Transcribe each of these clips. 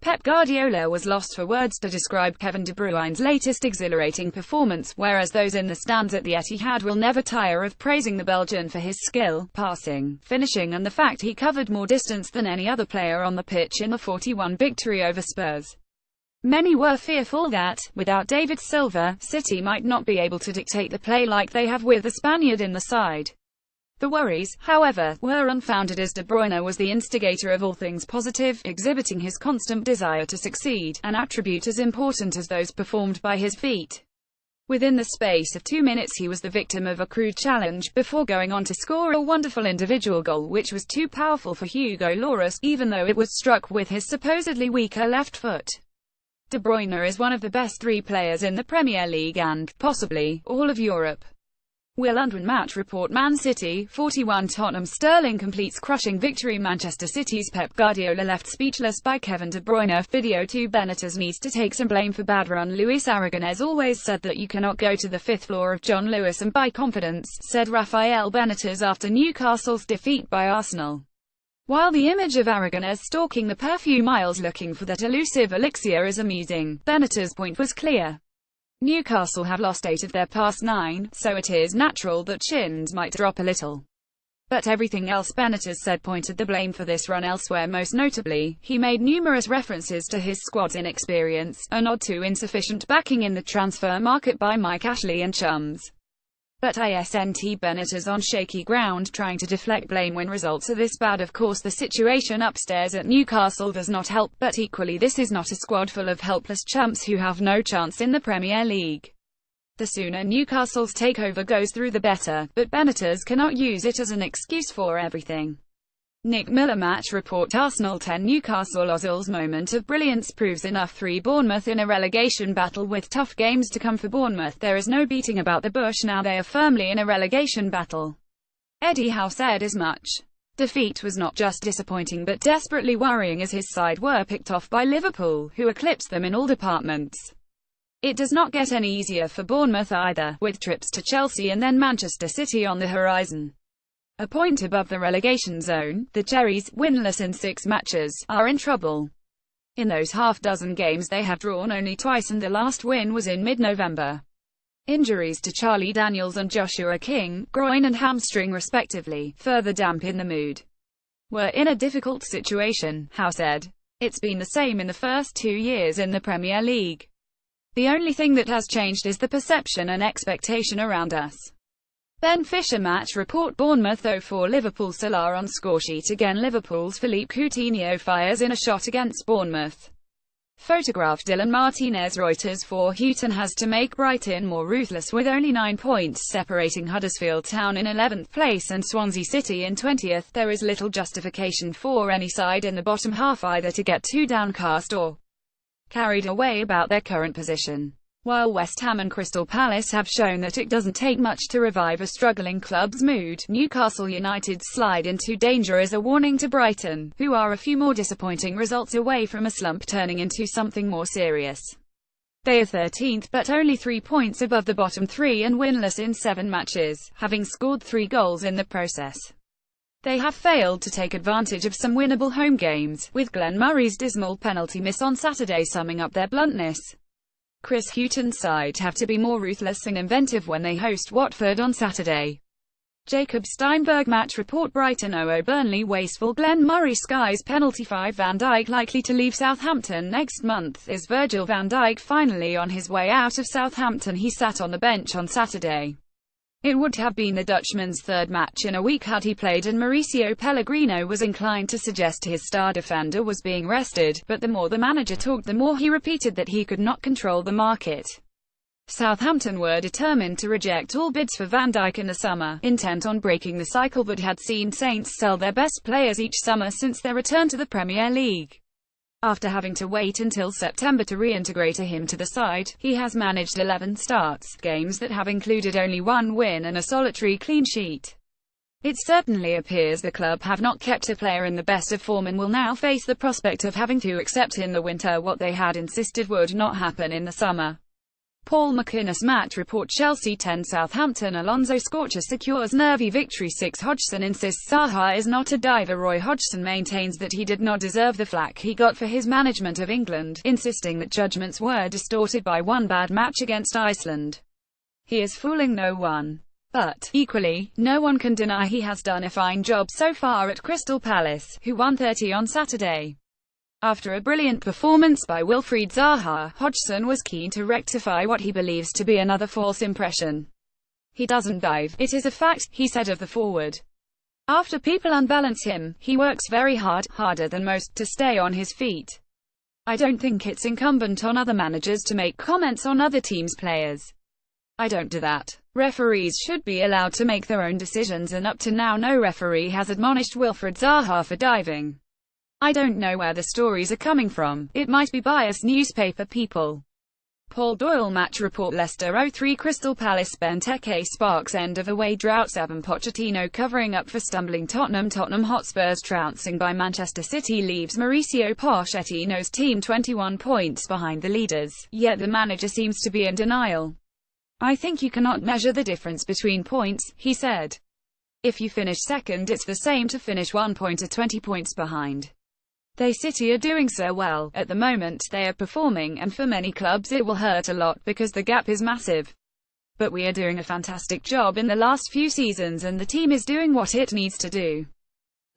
Pep Guardiola was lost for words to describe Kevin De Bruyne's latest exhilarating performance, whereas those in the stands at the Etihad will never tire of praising the Belgian for his skill, passing, finishing and the fact he covered more distance than any other player on the pitch in the 4-1 victory over Spurs. Many were fearful that, without David Silva, City might not be able to dictate the play like they have with the Spaniard in the side. The worries, however, were unfounded as De Bruyne was the instigator of all things positive, exhibiting his constant desire to succeed, an attribute as important as those performed by his feet. Within the space of 2 minutes he was the victim of a crude challenge, before going on to score a wonderful individual goal which was too powerful for Hugo Lloris, even though it was struck with his supposedly weaker left foot. De Bruyne is one of the best 3 players in the Premier League and, possibly, all of Europe. Will Undwin Match Report. Man City, 41 Tottenham. Sterling completes crushing victory. Manchester City's Pep Guardiola left speechless by Kevin De Bruyne. Video 2. Benitez needs to take some blame for bad run. Luis Aragonés always said that you cannot go to the 5th floor of John Lewis and buy confidence, said Rafael Benitez after Newcastle's defeat by Arsenal. While the image of Aragonés stalking the perfume aisles looking for that elusive elixir is amusing, Benitez's point was clear. Newcastle have lost 8 of their past 9, so it is natural that shins might drop a little. But everything else, Benitez said, pointed the blame for this run elsewhere. Most notably, he made numerous references to his squad's inexperience, a nod to insufficient backing in the transfer market by Mike Ashley and chums. But isn't Benitez on shaky ground, trying to deflect blame when results are this bad? Of course the situation upstairs at Newcastle does not help, but equally this is not a squad full of helpless chumps who have no chance in the Premier League. The sooner Newcastle's takeover goes through the better, but Benitez cannot use it as an excuse for everything. Nick Miller. Match Report. Arsenal 10 Newcastle. Ozil's moment of brilliance proves enough. 3 Bournemouth in a relegation battle with tough games to come for Bournemouth. There is no beating about the bush now they are firmly in a relegation battle. Eddie Howe said as much. Defeat was not just disappointing but desperately worrying as his side were picked off by Liverpool, who eclipsed them in all departments. It does not get any easier for Bournemouth either, with trips to Chelsea and then Manchester City on the horizon. A point above the relegation zone, the Cherries, winless in 6 matches, are in trouble. In those half-dozen games they have drawn only twice and the last win was in mid-November. Injuries to Charlie Daniels and Joshua King, groin and hamstring respectively, further dampen the mood. We're in a difficult situation, Howe said. It's been the same in the first 2 years in the Premier League. The only thing that has changed is the perception and expectation around us. Ben Fisher. Match Report. Bournemouth 0-4 Liverpool. Salah on scoresheet again. Liverpool's Philippe Coutinho fires in a shot against Bournemouth. Photograph. Dylan Martinez. Reuters. 4 Houghton has to make Brighton more ruthless with only 9 points separating Huddersfield Town in 11th place and Swansea City in 20th. There is little justification for any side in the bottom half either to get too downcast or carried away about their current position. While West Ham and Crystal Palace have shown that it doesn't take much to revive a struggling club's mood, Newcastle United's slide into danger is a warning to Brighton, who are a few more disappointing results away from a slump turning into something more serious. They are 13th but only 3 points above the bottom 3 and winless in 7 matches, having scored 3 goals in the process. They have failed to take advantage of some winnable home games, with Glenn Murray's dismal penalty miss on Saturday summing up their bluntness. Chris Hughton's side have to be more ruthless and inventive when they host Watford on Saturday. Jacob Steinberg. Match Report. Brighton 0-0 Burnley. Wasteful. Glenn Murray skies penalty. 5 Van Dijk likely to leave Southampton next month. Is Virgil van Dijk finally on his way out of Southampton? He sat on the bench on Saturday. It would have been the Dutchman's 3rd match in a week had he played, and Mauricio Pellegrino was inclined to suggest his star defender was being rested, but the more the manager talked the more he repeated that he could not control the market. Southampton were determined to reject all bids for Van Dijk in the summer, intent on breaking the cycle that had seen Saints sell their best players each summer since their return to the Premier League. After having to wait until September to reintegrate him to the side, he has managed 11 starts, games that have included only 1 win and a solitary clean sheet. It certainly appears the club have not kept a player in the best of form and will now face the prospect of having to accept in the winter what they had insisted would not happen in the summer. Paul McInnes match report Chelsea 10 Southampton Alonso Scorcher secures nervy victory 6 Hodgson insists Zaha is not a diver. Roy Hodgson maintains that he did not deserve the flack he got for his management of England, insisting that judgments were distorted by one bad match against Iceland. He is fooling no one. But, equally, no one can deny he has done a fine job so far at Crystal Palace, who won 30 on Saturday. After a brilliant performance by Wilfried Zaha, Hodgson was keen to rectify what he believes to be another false impression. He doesn't dive, it is a fact, he said of the forward. After people unbalance him, he works very hard, harder than most, to stay on his feet. I don't think it's incumbent on other managers to make comments on other teams' players. I don't do that. Referees should be allowed to make their own decisions, and up to now no referee has admonished Wilfried Zaha for diving. I don't know where the stories are coming from, it might be biased newspaper people. Paul Doyle match report Leicester 0-3 Crystal Palace Benteke sparks end of away drought 7 Pochettino covering up for stumbling Tottenham Hotspur's trouncing by Manchester City leaves Mauricio Pochettino's team 21 points behind the leaders, yet the manager seems to be in denial. I think you cannot measure the difference between points, he said. If you finish second it's the same to finish 1 point or 20 points behind. City are doing so well, at the moment they are performing, and for many clubs it will hurt a lot because the gap is massive. But we are doing a fantastic job in the last few seasons and the team is doing what it needs to do.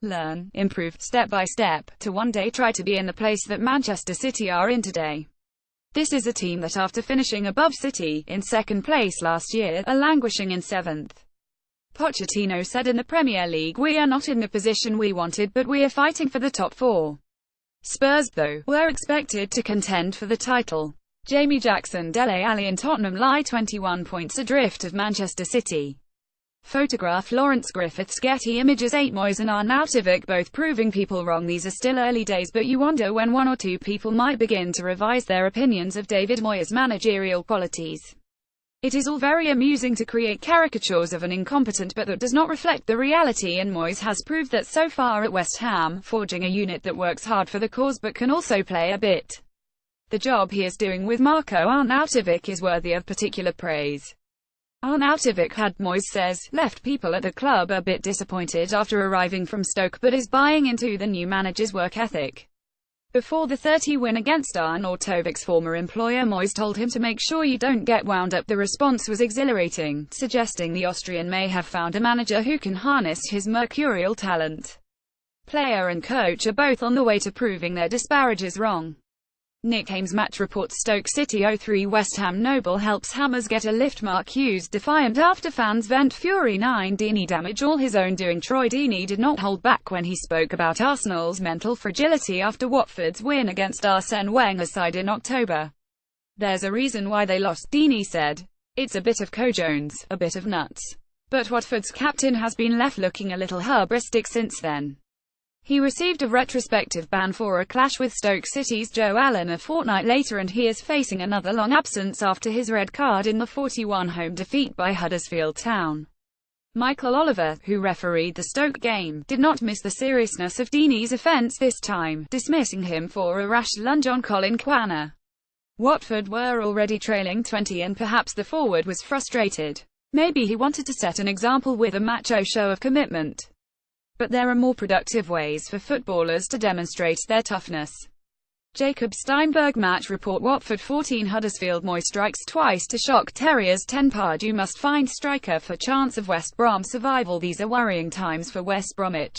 Learn, improve, step by step, to one day try to be in the place that Manchester City are in today. This is a team that after finishing above City, in second place last year, are languishing in 7th. Pochettino said in the Premier League, we are not in the position we wanted but we are fighting for the top 4. Spurs, though, were expected to contend for the title. Jamie Jackson Dele Alli and Tottenham lie 21 points adrift of Manchester City. Photograph Lawrence Griffiths Getty Images 8 Moyes and Arnautovic both proving people wrong. These are still early days, but you wonder when one or two people might begin to revise their opinions of David Moyes' managerial qualities. It is all very amusing to create caricatures of an incompetent, but that does not reflect the reality, and Moyes has proved that so far at West Ham, forging a unit that works hard for the cause but can also play a bit. The job he is doing with Marko Arnautovic is worthy of particular praise. Arnautovic had, Moyes says, left people at the club a bit disappointed after arriving from Stoke but is buying into the new manager's work ethic. Before the 30 win against Arnautovic's former employer, Moyes told him to make sure you don't get wound up. The response was exhilarating, suggesting the Austrian may have found a manager who can harness his mercurial talent. Player and coach are both on the way to proving their disparages wrong. Nick Hames match reports Stoke City 0-3 West Ham Noble helps Hammers get a lift. Mark Hughes defiant after fans vent fury. 9 Deeney damage all his own doing. Troy Deeney did not hold back when he spoke about Arsenal's mental fragility after Watford's win against Arsene Wenger's side in October. There's a reason why they lost, Deeney said. It's a bit of co-Jones, a bit of nuts. But Watford's captain has been left looking a little hubristic since then. He received a retrospective ban for a clash with Stoke City's Joe Allen a fortnight later, and he is facing another long absence after his red card in the 4-1 home defeat by Huddersfield Town. Michael Oliver, who refereed the Stoke game, did not miss the seriousness of Deeney's offence this time, dismissing him for a rash lunge on Colin Quaner. Watford were already trailing 20 and perhaps the forward was frustrated. Maybe he wanted to set an example with a macho show of commitment. But there are more productive ways for footballers to demonstrate their toughness. Jacob Steinberg match report Watford 14 Huddersfield Moyes strikes twice to shock Terriers 10 Pardew must find striker for chance of West Brom survival. These are worrying times for West Bromwich.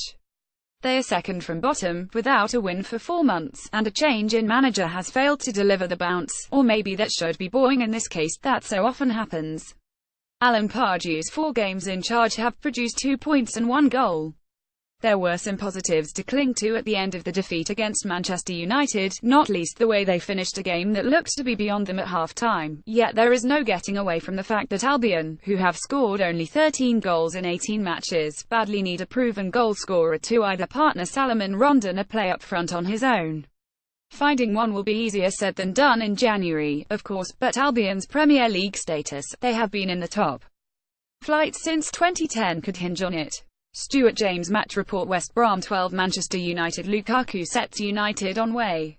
They are second from bottom, without a win for 4 months, and a change in manager has failed to deliver the bounce, or maybe that should be boring in this case, that so often happens. Alan Pardew's 4 games in charge have produced 2 points and 1 goal. There were some positives to cling to at the end of the defeat against Manchester United, not least the way they finished a game that looked to be beyond them at half-time, yet there is no getting away from the fact that Albion, who have scored only 13 goals in 18 matches, badly need a proven goalscorer to either partner Salomon Rondon or play up front on his own. Finding one will be easier said than done in January, of course, but Albion's Premier League status, they have been in the top flight since 2010, could hinge on it. Stuart James match report West Brom 12 Manchester United Lukaku sets United on way.